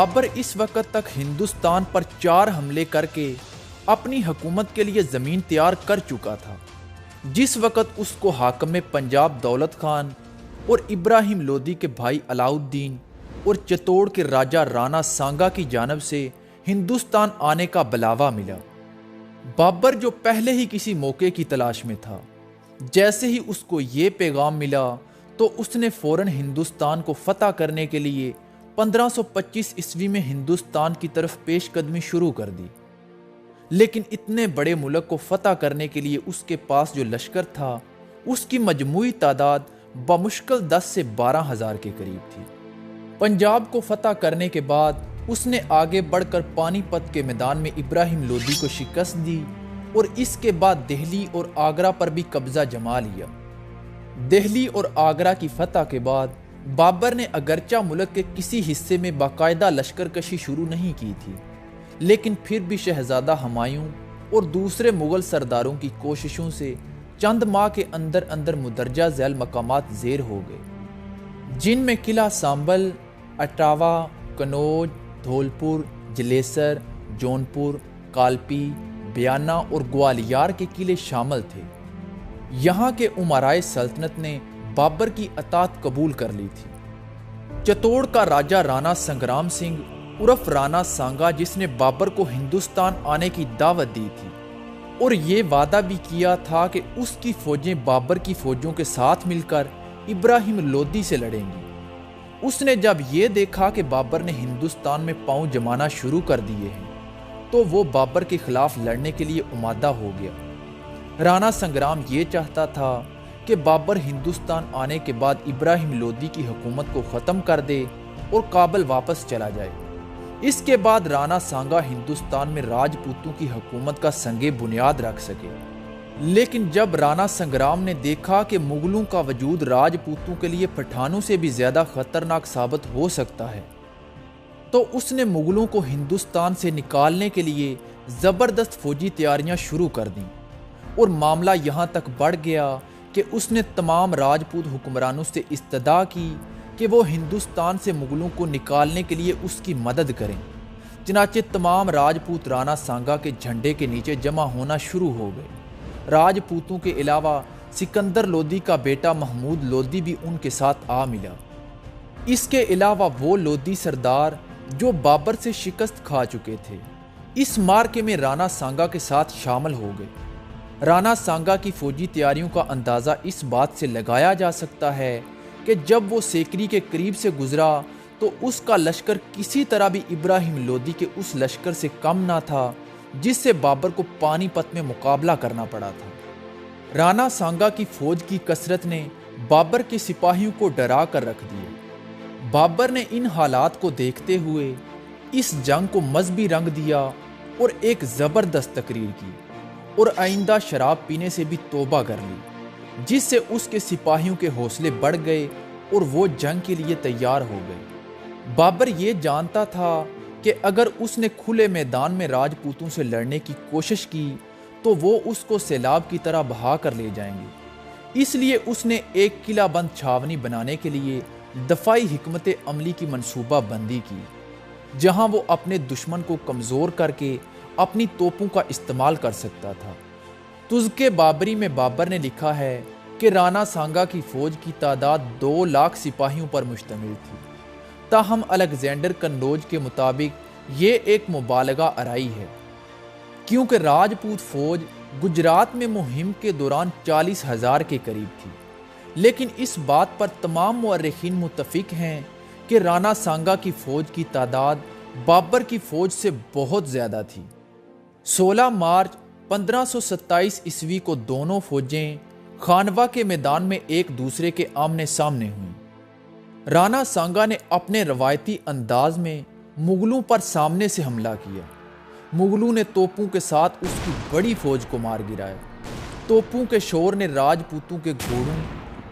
بابر اس وقت تک ہندوستان پر 4 حملے کر کے اپنی حکومت کے لیے زمین تیار کر چکا تھا، جس وقت اس کو حاکم پنجاب دولت خان اور ابراہیم لودھی کے بھائی علاؤ الدین اور چتوڑ کے راجہ رانا سانگا کی جانب سے ہندوستان آنے کا بلاوا ملا۔ بابر جو پہلے ہی کسی موقع کی تلاش میں تھا، جیسے ہی اس کو یہ پیغام ملا تو اس نے فوراً ہندوستان کو فتح کرنے کے لیے 1525 عیسوی میں ہندوستان کی طرف پیش قدمی شروع کر دی۔ لیکن اتنے بڑے ملک کو فتح کرنے کے لیے اس کے پاس جو لشکر تھا، اس کی مجموعی تعداد بمشکل 10 سے 12 ہزار کے قریب تھی۔ پنجاب کو فتح کرنے کے بعد اس نے آگے بڑھ کر پانی پت کے میدان میں ابراہیم لودھی کو شکست دی اور اس کے بعد دہلی اور آگرہ پر بھی قبضہ جما لیا۔ دہلی اور آگرہ کی فتح کے بعد بابر نے اگرچہ ملک کے کسی حصے میں باقاعدہ لشکر کشی شروع نہیں کی تھی، لیکن پھر بھی شہزادہ ہمایوں اور دوسرے مغل سرداروں کی کوششوں سے چند ماہ کے اندر اندر مندرجہ ذیل مقامات زیر ہو گئے، جن میں قلعہ سانبل، اٹاوا، کنوج، دھولپور، جلیسر، جونپور، کالپی، بیانہ اور گوالیار کے قلعے شامل تھے۔ یہاں کے امرائے سلطنت نے بابر کی اطاعت قبول کر لی تھی۔ چتوڑ کا راجہ رانا سنگرام سنگھ عرف رانا سانگا، جس نے بابر کو ہندوستان آنے کی دعوت دی تھی اور یہ وعدہ بھی کیا تھا کہ اس کی فوجیں بابر کی فوجوں کے ساتھ مل کر ابراہیم لودھی سے لڑیں گی۔ اس نے جب یہ دیکھا کہ بابر نے ہندوستان میں پاؤں جمانا شروع کر دیے ہیں تو وہ بابر کے خلاف لڑنے کے لیے آمادہ ہو گیا۔ رانا سنگرام یہ چاہتا تھا کہ بابر ہندوستان آنے کے بعد ابراہیم لودھی کی حکومت کو ختم کر دے اور کابل واپس چلا جائے۔ اس کے بعد رانا سانگا ہندوستان میں راجپوتوں کی حکومت کا سنگ بنیاد رکھ سکے۔ لیکن جب رانا سنگرام نے دیکھا کہ مغلوں کا وجود راجپوتوں کے لیے پٹھانوں سے بھی زیادہ خطرناک ثابت ہو سکتا ہے، تو اس نے مغلوں کو ہندوستان سے نکالنے کے لیے زبردست فوجی تیاریاں شروع کر دیں، اور معاملہ یہاں تک بڑھ گیا کہ اس نے تمام راجپوت حکمرانوں سے استدعا کی کہ وہ ہندوستان سے مغلوں کو نکالنے کے لیے اس کی مدد کریں۔ چنانچہ تمام راجپوت رانا سانگا کے جھنڈے کے نیچے جمع ہونا شروع ہو گئے۔ راجپوتوں کے علاوہ سکندر لودھی کا بیٹا محمود لودھی بھی ان کے ساتھ آ ملا۔ اس کے علاوہ وہ لودھی سردار جو بابر سے شکست کھا چکے تھے، اس مارکے میں رانا سانگا کے ساتھ شامل ہو گئے۔ رانا سانگا کی فوجی تیاریوں کا اندازہ اس بات سے لگایا جا سکتا ہے کہ جب وہ سیکری کے قریب سے گزرا تو اس کا لشکر کسی طرح بھی ابراہیم لودھی کے اس لشکر سے کم نہ تھا جس سے بابر کو پانی پت میں مقابلہ کرنا پڑا تھا۔ رانا سانگا کی فوج کی کثرت نے بابر کے سپاہیوں کو ڈرا کر رکھ دیا۔ بابر نے ان حالات کو دیکھتے ہوئے اس جنگ کو مذہبی رنگ دیا اور ایک زبردست تقریر کی اور آئندہ شراب پینے سے بھی توبہ کر لی، جس سے اس کے سپاہیوں کے حوصلے بڑھ گئے اور وہ جنگ کے لیے تیار ہو گئے۔ بابر یہ جانتا تھا کہ اگر اس نے کھلے میدان میں راجپوتوں سے لڑنے کی کوشش کی تو وہ اس کو سیلاب کی طرح بہا کر لے جائیں گے۔ اس لیے اس نے ایک قلعہ بند چھاونی بنانے کے لیے دفاعی حکمت عملی کی منصوبہ بندی کی، جہاں وہ اپنے دشمن کو کمزور کر کے اپنی توپوں کا استعمال کر سکتا تھا۔ تذکرہ بابری میں بابر نے لکھا ہے کہ رانا سانگا کی فوج کی تعداد 2 لاکھ سپاہیوں پر مشتمل تھی، تاہم الیگزینڈر کنڈوج کے مطابق یہ ایک مبالغہ آرائی ہے، کیونکہ راجپوت فوج گجرات میں مہم کے دوران 40,000 کے قریب تھی۔ لیکن اس بات پر تمام مورخین متفق ہیں کہ رانا سانگا کی فوج کی تعداد بابر کی فوج سے بہت زیادہ تھی۔ 16 مارچ 1527 عیسوی کو دونوں فوجیں خانوا کے میدان میں ایک دوسرے کے آمنے سامنے ہوئیں۔ رانا سانگا نے اپنے روایتی انداز میں مغلوں پر سامنے سے حملہ کیا۔ مغلوں نے توپوں کے ساتھ اس کی بڑی فوج کو مار گرایا۔ توپوں کے شور نے راجپوتوں کے گھوڑوں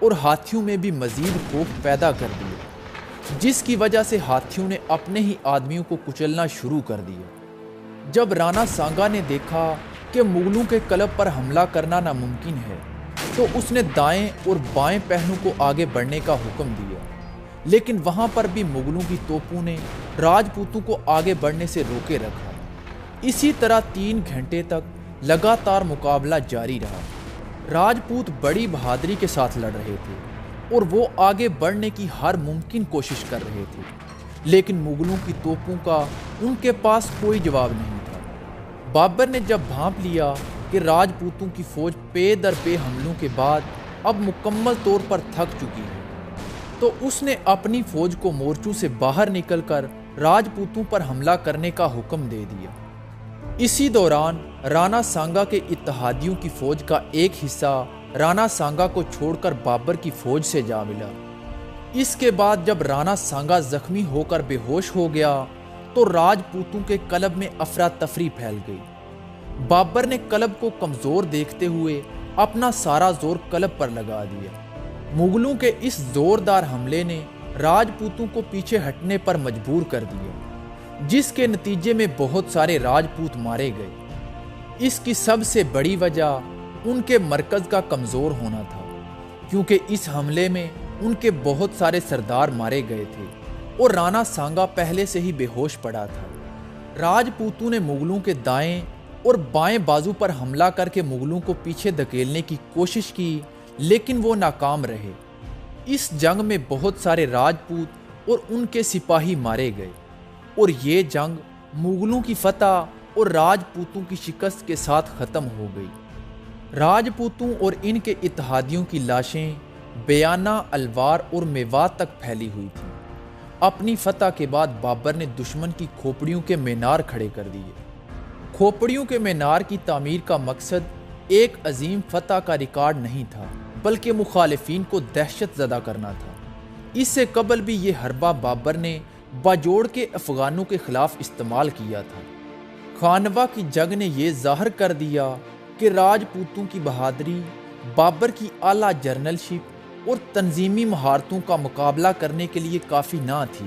اور ہاتھیوں میں بھی مزید خوف پیدا کر دیا، جس کی وجہ سے ہاتھیوں نے اپنے ہی آدمیوں کو کچلنا شروع کر دیا۔ جب رانا سانگا نے دیکھا کہ مغلوں کے کلب پر حملہ کرنا ناممکن ہے تو اس نے دائیں اور بائیں پہنوں کو آگے بڑھنے کا حکم دیا۔ لیکن وہاں پر بھی مغلوں کی توپوں نے راجپوتوں کو آگے بڑھنے سے روکے رکھا۔ اسی طرح 3 گھنٹے تک لگاتار مقابلہ جاری رہا۔ راجپوت بڑی بہادری کے ساتھ لڑ رہے تھے اور وہ آگے بڑھنے کی ہر ممکن کوشش کر رہے تھے، لیکن مغلوں کی توپوں کا ان کے پاس کوئی جواب نہیں تھا۔ بابر نے جب بھانپ لیا کہ راجپوتوں کی فوج پے در پے حملوں کے بعد اب مکمل طور پر تھک چکی ہے، تو اس نے اپنی فوج کو مورچوں سے باہر نکل کر راجپوتوں پر حملہ کرنے کا حکم دے دیا۔ اسی دوران رانا سانگا کے اتحادیوں کی فوج کا ایک حصہ رانا سانگا کو چھوڑ کر بابر کی فوج سے جا ملا۔ اس کے بعد جب رانا سانگا زخمی ہو کر بے ہوش ہو گیا تو راجپوتوں کے قلب میں افراتفری پھیل گئی۔ بابر نے قلب کو کمزور دیکھتے ہوئے اپنا سارا زور قلب پر لگا دیا۔ مغلوں کے اس زوردار حملے نے راجپوتوں کو پیچھے ہٹنے پر مجبور کر دیا، جس کے نتیجے میں بہت سارے راجپوت مارے گئے۔ اس کی سب سے بڑی وجہ ان کے مرکز کا کمزور ہونا تھا، کیونکہ اس حملے میں ان کے بہت سارے سردار مارے گئے تھے اور رانا سانگا پہلے سے ہی بے ہوش پڑا تھا۔ راجپوتوں نے مغلوں کے دائیں اور بائیں بازو پر حملہ کر کے مغلوں کو پیچھے دھکیلنے کی کوشش کی، لیکن وہ ناکام رہے۔ اس جنگ میں بہت سارے راجپوت اور ان کے سپاہی مارے گئے اور یہ جنگ مغلوں کی فتح اور راجپوتوں کی شکست کے ساتھ ختم ہو گئی۔ راجپوتوں اور ان کے اتحادیوں کی لاشیں بیانہ، الوار اور میوات تک پھیلی ہوئی تھیں۔ اپنی فتح کے بعد بابر نے دشمن کی کھوپڑیوں کے مینار کھڑے کر دیے۔ کھوپڑیوں کے مینار کی تعمیر کا مقصد ایک عظیم فتح کا ریکارڈ نہیں تھا، بلکہ مخالفین کو دہشت زدہ کرنا تھا۔ اس سے قبل بھی یہ حربہ بابر نے باجوڑ کے افغانوں کے خلاف استعمال کیا تھا۔ خانوا کی جنگ نے یہ ظاہر کر دیا کہ راجپوتوں کی بہادری بابر کی اعلیٰ جرنل شپ اور تنظیمی مہارتوں کا مقابلہ کرنے کے لیے کافی نہ تھی۔